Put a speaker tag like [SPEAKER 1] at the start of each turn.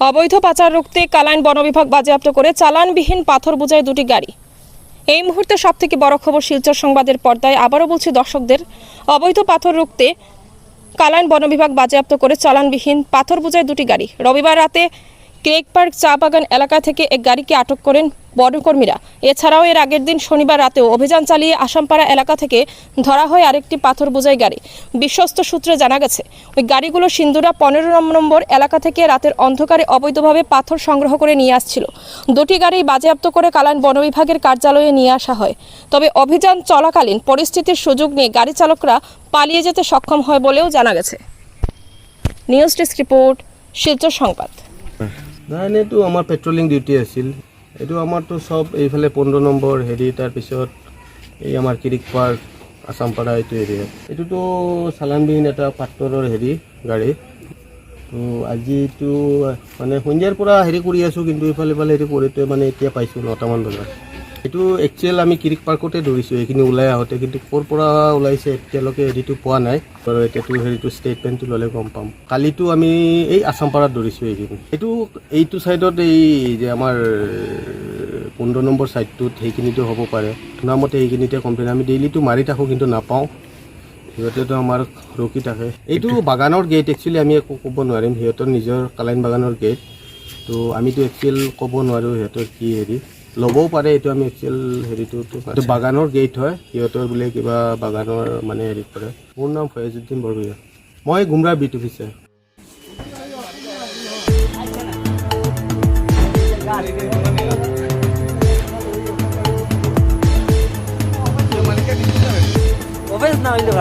[SPEAKER 1] অবৈধ পাচার রুখতে কালাইন বন বিভাগ বাজেয়াপ্ত করে চালানবিহীন পাথর বোঝাই দুটি গাড়ি। এই মুহূর্তে সবথেকে বড় খবর শিলচর সংবাদের পর্দায়। আবারও বলছি দর্শকদের, অবৈধ পাথর রুখতে কালাইন বন বিভাগ বাজেয়াপ্ত করে চালানবিহীন পাথর বোঝাই দুটি গাড়ি। রবিবার রাতে ক্রেক পার্ক চা বাগান এলাকা থেকে এক গাড়িকে আটক করেন বনকর্মীরা। এছাড়াও এর আগের দিন শনিবার রাতেও অভিযান চালিয়ে আসামপাড়া এলাকা থেকে ধরা হয় আরেকটি পাথর বোঝাই গাড়ি। বিশ্বস্ত সূত্রে জানা গেছে ওই গাড়িগুলো সিন্দুরা 15 নম্বর এলাকা থেকে রাতের অন্ধকারে অবৈধভাবে পাথর সংগ্রহ করে নিয়ে আসছিল। দুটি গাড়ি বাজেয়াপ্ত করে কালাইন বন বিভাগের কার্যালয়ে নিয়ে আসা হয়। তবে অভিযান চলাকালীন পরিস্থিতির সুযোগ নিয়ে গাড়ি চালকরা পালিয়ে যেতে সক্ষম হয় বলেও জানা গেছে। নিউজ ডেস্ক রিপোর্ট, শিলচর সংবাদ।
[SPEAKER 2] এইটো আমাৰ পেট্ৰলিং ডিউটি আছিল। এইটো আমাৰতো চব এইফালে 15 নম্বৰ হেৰি, তাৰপিছত এই আমাৰ কিৰিক পাৰ্ক আসামপাৰা এইটো এৰিয়া। এইটোতো চালানবিহীন এটা পাথৰৰ হেৰি গাড়ী। তো আজি এইটো মানে সন্ধিয়াৰ পৰা হেৰি কৰি আছোঁ, কিন্তু ইফালে হেৰি কৰোঁতে মানে এতিয়া পাইছোঁ 9টামান বজাত। এইটো একচুৱেল আমি কিৰিক পাৰ্কতে ধৰিছোঁ, এইখিনি ওলাই আহোঁতে, কিন্তু ক'ৰ পৰা ওলাইছে এতিয়ালৈকে হেৰিটো পোৱা নাই। আৰু এতিয়াতো হেৰিটো ষ্টেটমেণ্টটো ল'লে গম পাম। কালিতো আমি এই আসামপাৰাত ধৰিছোঁ এইখিনি। এইটো ছাইডত এই যে আমাৰ 15 নম্বৰ ছাইডটোত সেইখিনিতো হ'ব পাৰে। শুনামতে সেইখিনিতে কমপ্লেইন, আমি ডেইলিটো মাৰি থাকোঁ কিন্তু নাপাওঁ। সিহঁতেতো আমাৰ ৰখি থাকে। এইটো বাগানৰ গেট, একচুৱেলি আমি একো ক'ব নোৱাৰিম, সিহঁতৰ নিজৰ কালাইন বাগানৰ গেট। তো আমিতো একচুৱেল ক'ব নোৱাৰোঁ সিহঁতৰ কি হেৰি, ল'বও পাৰে। এইটো আমি একচুৱেল হেৰিটো বাগানৰ গেট হয়, সিহঁতৰ বোলে কিবা বাগানৰ মানে হেৰি কৰে। মোৰ নাম ফয়েজুদ্দিন বৰভূঞা, মই গুমৰা বিট অফিচাৰ।
[SPEAKER 3] অফিস না হইলে